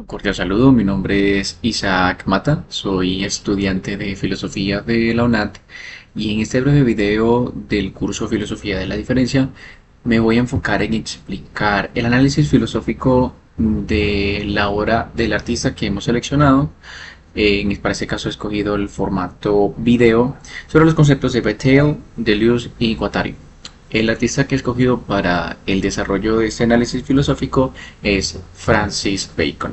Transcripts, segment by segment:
Un cordial saludo, mi nombre es Isaac Mata, soy estudiante de Filosofía de la UNAD y en este breve video del curso Filosofía de la Diferencia me voy a enfocar en explicar el análisis filosófico de la obra del artista que hemos seleccionado. Para este caso he escogido el formato video sobre los conceptos de Bataille, Deleuze y Guattari. El artista que he escogido para el desarrollo de este análisis filosófico es Francis Bacon.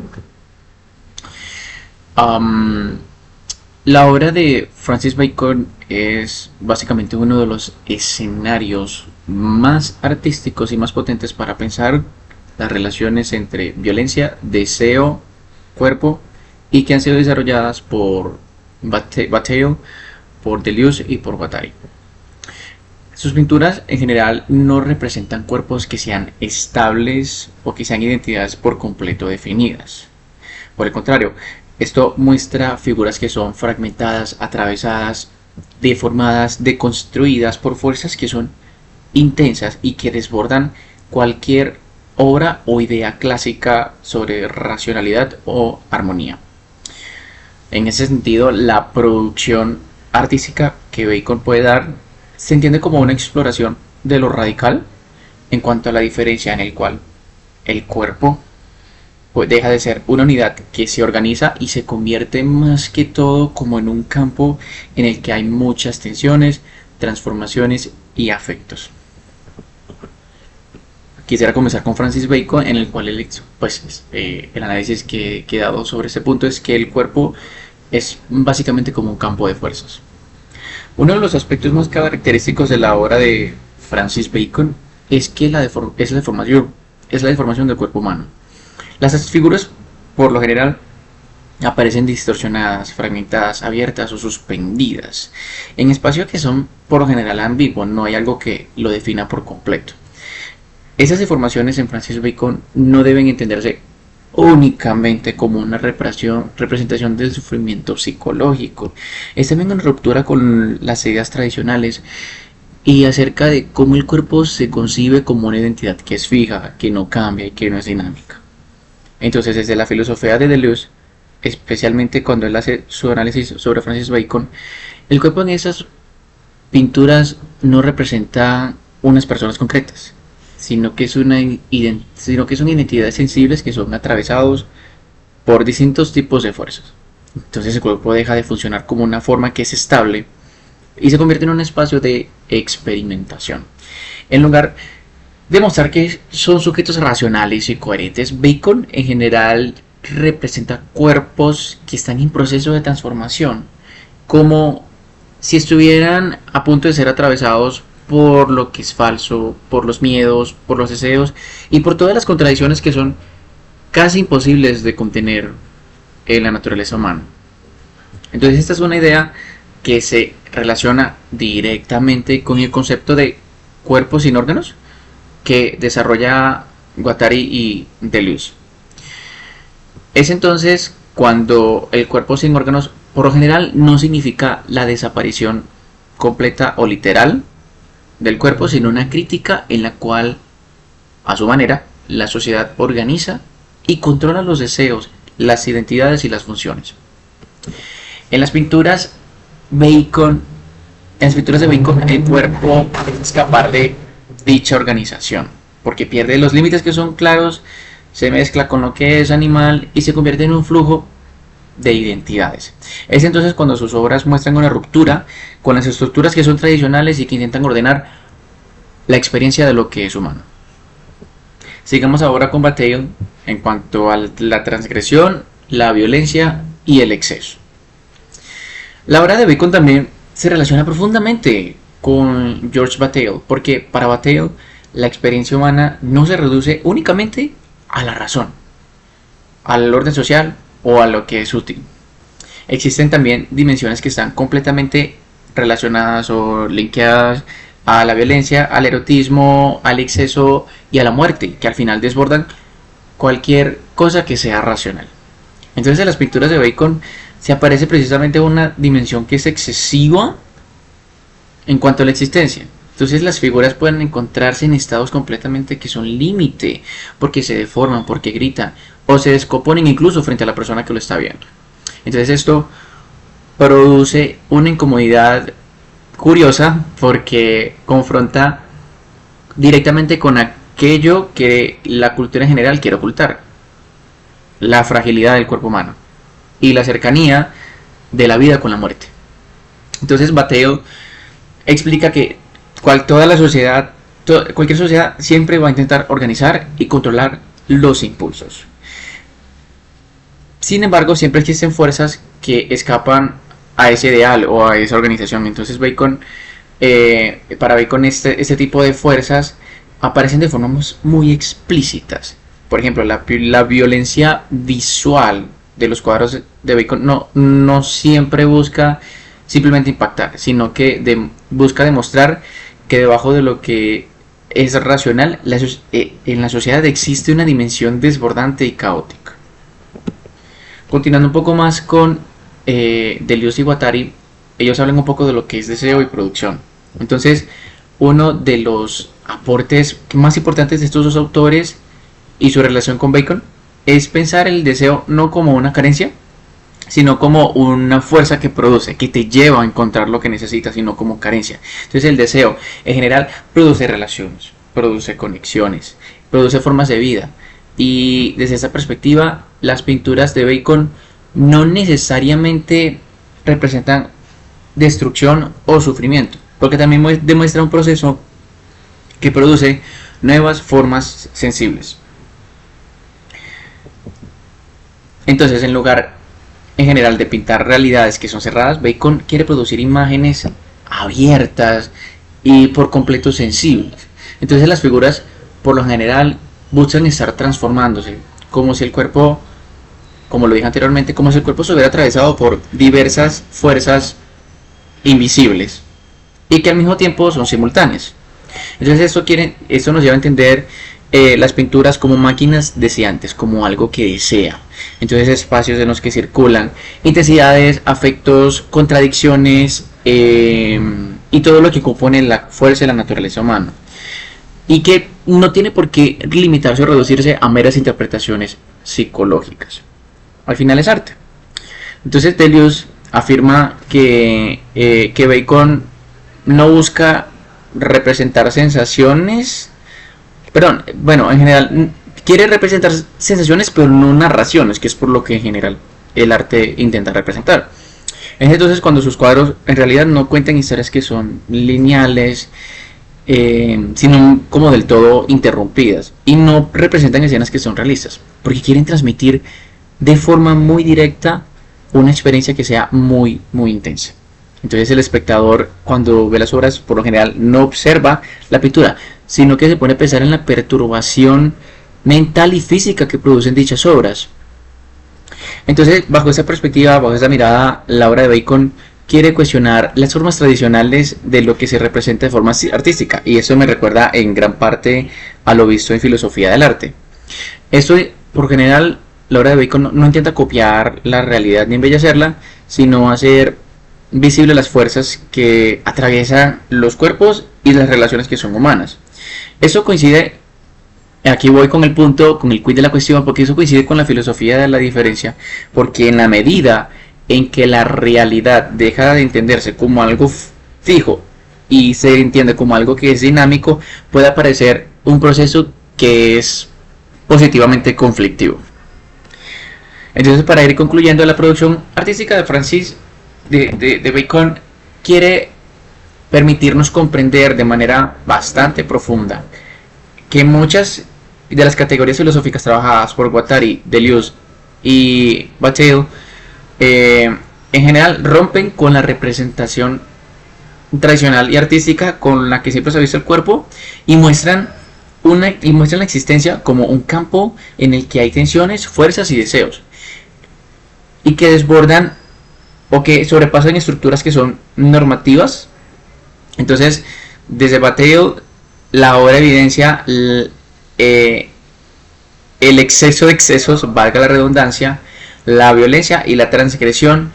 Um, la obra de Francis Bacon es básicamente uno de los escenarios más artísticos y más potentes para pensar las relaciones entre violencia, deseo, cuerpo y que han sido desarrolladas por Bataille, por Deleuze y por Guattari. Sus pinturas en general no representan cuerpos que sean estables o que sean identidades por completo definidas. Por el contrario, esto muestra figuras que son fragmentadas, atravesadas, deformadas, deconstruidas por fuerzas que son intensas y que desbordan cualquier obra o idea clásica sobre racionalidad o armonía. En ese sentido, la producción artística que Bacon puede dar se entiende como una exploración de lo radical en cuanto a la diferencia en el cual el cuerpo pues deja de ser una unidad que se organiza y se convierte más que todo como en un campo en el que hay muchas tensiones, transformaciones y afectos. Quisiera comenzar con Francis Bacon, en el cual el análisis que he dado sobre este punto es que el cuerpo es básicamente como un campo de fuerzas. Uno de los aspectos más característicos de la obra de Francis Bacon es que es la deformación del cuerpo humano. Las figuras, por lo general, aparecen distorsionadas, fragmentadas, abiertas o suspendidas, en espacios que son por lo general ambiguos, no hay algo que lo defina por completo. Esas deformaciones en Francis Bacon no deben entenderse únicamente como una representación del sufrimiento psicológico. Es también una ruptura con las ideas tradicionales y acerca de cómo el cuerpo se concibe como una identidad que es fija, que no cambia y que no es dinámica. Entonces, desde la filosofía de Deleuze, especialmente cuando él hace su análisis sobre Francis Bacon, el cuerpo en esas pinturas no representa unas personas concretas, sino que son identidades sensibles que son atravesados por distintos tipos de fuerzas. Entonces el cuerpo deja de funcionar como una forma que es estable y se convierte en un espacio de experimentación. En lugar de mostrar que son sujetos racionales y coherentes, Bacon en general representa cuerpos que están en proceso de transformación, como si estuvieran a punto de ser atravesados por lo que es falso, por los miedos, por los deseos y por todas las contradicciones que son casi imposibles de contener en la naturaleza humana. Entonces esta es una idea que se relaciona directamente con el concepto de cuerpo sin órganos que desarrolla Guattari y Deleuze. Es entonces cuando el cuerpo sin órganos por lo general no significa la desaparición completa o literal del cuerpo, sino una crítica en la cual, a su manera, la sociedad organiza y controla los deseos, las identidades y las funciones. En las pinturas de Bacon, el cuerpo puede escapar de dicha organización, porque pierde los límites que son claros, se mezcla con lo que es animal y se convierte en un flujo de identidades. Es entonces cuando sus obras muestran una ruptura con las estructuras que son tradicionales y que intentan ordenar la experiencia de lo que es humano. Sigamos ahora con Bataille en cuanto a la transgresión, la violencia y el exceso. La obra de Bacon también se relaciona profundamente con Georges Bataille, porque para Bataille la experiencia humana no se reduce únicamente a la razón, al orden social o a lo que es útil. Existen también dimensiones que están completamente relacionadas o linkeadas a la violencia, al erotismo, al exceso y a la muerte, que al final desbordan cualquier cosa que sea racional. Entonces en las pinturas de Bacon se aparece precisamente una dimensión que es excesiva en cuanto a la existencia. Entonces las figuras pueden encontrarse en estados completamente que son límite, porque se deforman, porque gritan, o se descomponen incluso frente a la persona que lo está viendo. Entonces esto produce una incomodidad curiosa porque confronta directamente con aquello que la cultura en general quiere ocultar: la fragilidad del cuerpo humano y la cercanía de la vida con la muerte. Entonces Bataille explica que toda la sociedad, cualquier sociedad siempre va a intentar organizar y controlar los impulsos. Sin embargo, siempre existen fuerzas que escapan a ese ideal o a esa organización. Entonces para Bacon este tipo de fuerzas aparecen de formas muy explícitas. Por ejemplo, la violencia visual de los cuadros de Bacon no siempre busca simplemente impactar, sino que busca demostrar que debajo de lo que es racional, en la sociedad existe una dimensión desbordante y caótica. Continuando un poco más con Deleuze y Guattari, ellos hablan un poco de lo que es deseo y producción. Entonces, uno de los aportes más importantes de estos dos autores y su relación con Bacon es pensar el deseo no como una carencia, sino como una fuerza que produce, que te lleva a encontrar lo que necesitas, sino como carencia. Entonces el deseo en general produce relaciones, produce conexiones, produce formas de vida. Y desde esa perspectiva, las pinturas de Bacon no necesariamente representan destrucción o sufrimiento, porque también demuestra un proceso que produce nuevas formas sensibles. Entonces, en lugar en general de pintar realidades que son cerradas, Bacon quiere producir imágenes abiertas y por completo sensibles. Entonces las figuras por lo general buscan estar transformándose, como si el cuerpo, como lo dije anteriormente, como si el cuerpo se hubiera atravesado por diversas fuerzas invisibles y que al mismo tiempo son simultáneas. Entonces esto nos lleva a entender las pinturas como máquinas deseantes, como algo que desea. Entonces espacios en los que circulan intensidades, afectos, contradicciones y todo lo que compone la fuerza de la naturaleza humana, y que no tiene por qué limitarse o reducirse a meras interpretaciones psicológicas. Al final es arte. Entonces Deleuze afirma que Bacon no busca representar sensaciones, en general quiere representar sensaciones pero no narraciones, que es por lo que en general el arte intenta representar. Es entonces cuando sus cuadros en realidad no cuentan historias que son lineales, sino como del todo interrumpidas, y no representan escenas que son realistas, porque quieren transmitir de forma muy directa una experiencia que sea muy muy intensa. Entonces el espectador, cuando ve las obras, por lo general no observa la pintura, sino que se pone a pensar en la perturbación mental y física que producen dichas obras. Entonces, bajo esa perspectiva, bajo esa mirada, la obra de Bacon quiere cuestionar las formas tradicionales de lo que se representa de forma artística, y eso me recuerda en gran parte a lo visto en filosofía del arte. Esto, por general, la obra de Bacon no intenta copiar la realidad ni embellecerla, sino hacer visibles las fuerzas que atraviesan los cuerpos y las relaciones que son humanas. Eso coincide, aquí voy con el punto, con el quid de la cuestión, porque eso coincide con la filosofía de la diferencia, porque en la medida en que la realidad deja de entenderse como algo fijo y se entiende como algo que es dinámico, puede aparecer un proceso que es positivamente conflictivo. Entonces, para ir concluyendo, la producción artística de Bacon quiere permitirnos comprender de manera bastante profunda que muchas de las categorías filosóficas trabajadas por Guattari, Deleuze y Bataille en general rompen con la representación tradicional y artística con la que siempre se ha visto el cuerpo, y muestran la existencia como un campo en el que hay tensiones, fuerzas y deseos, y que desbordan o que sobrepasan estructuras que son normativas. Entonces, desde Bataille, la obra evidencia el exceso de excesos, valga la redundancia, la violencia y la transgresión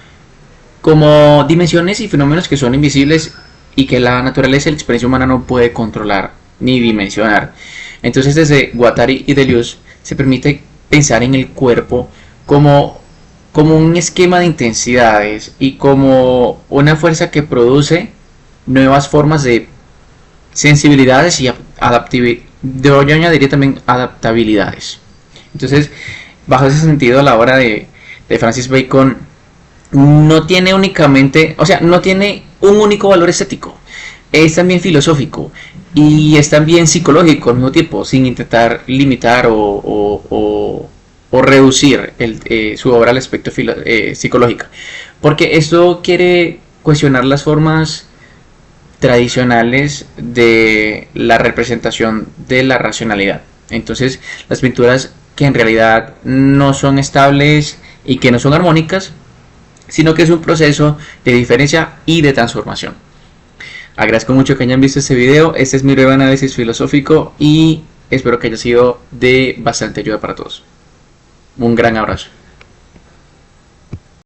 como dimensiones y fenómenos que son invisibles y que la naturaleza y la experiencia humana no puede controlar ni dimensionar. Entonces, desde Guattari y Deleuze se permite pensar en el cuerpo como un esquema de intensidades y como una fuerza que produce nuevas formas de sensibilidades y adaptabilidad. Yo añadiría también adaptabilidades. Entonces, bajo ese sentido, la obra de Francis Bacon no tiene únicamente, o sea, no tiene un único valor estético, es también filosófico y es también psicológico al mismo tiempo, sin intentar limitar o reducir su obra al aspecto psicológico, porque esto quiere cuestionar las formas tradicionales de la representación de la racionalidad. Entonces, las pinturas que en realidad no son estables y que no son armónicas, sino que es un proceso de diferencia y de transformación. Agradezco mucho que hayan visto este video. Este es mi breve análisis filosófico y espero que haya sido de bastante ayuda para todos. Un gran abrazo.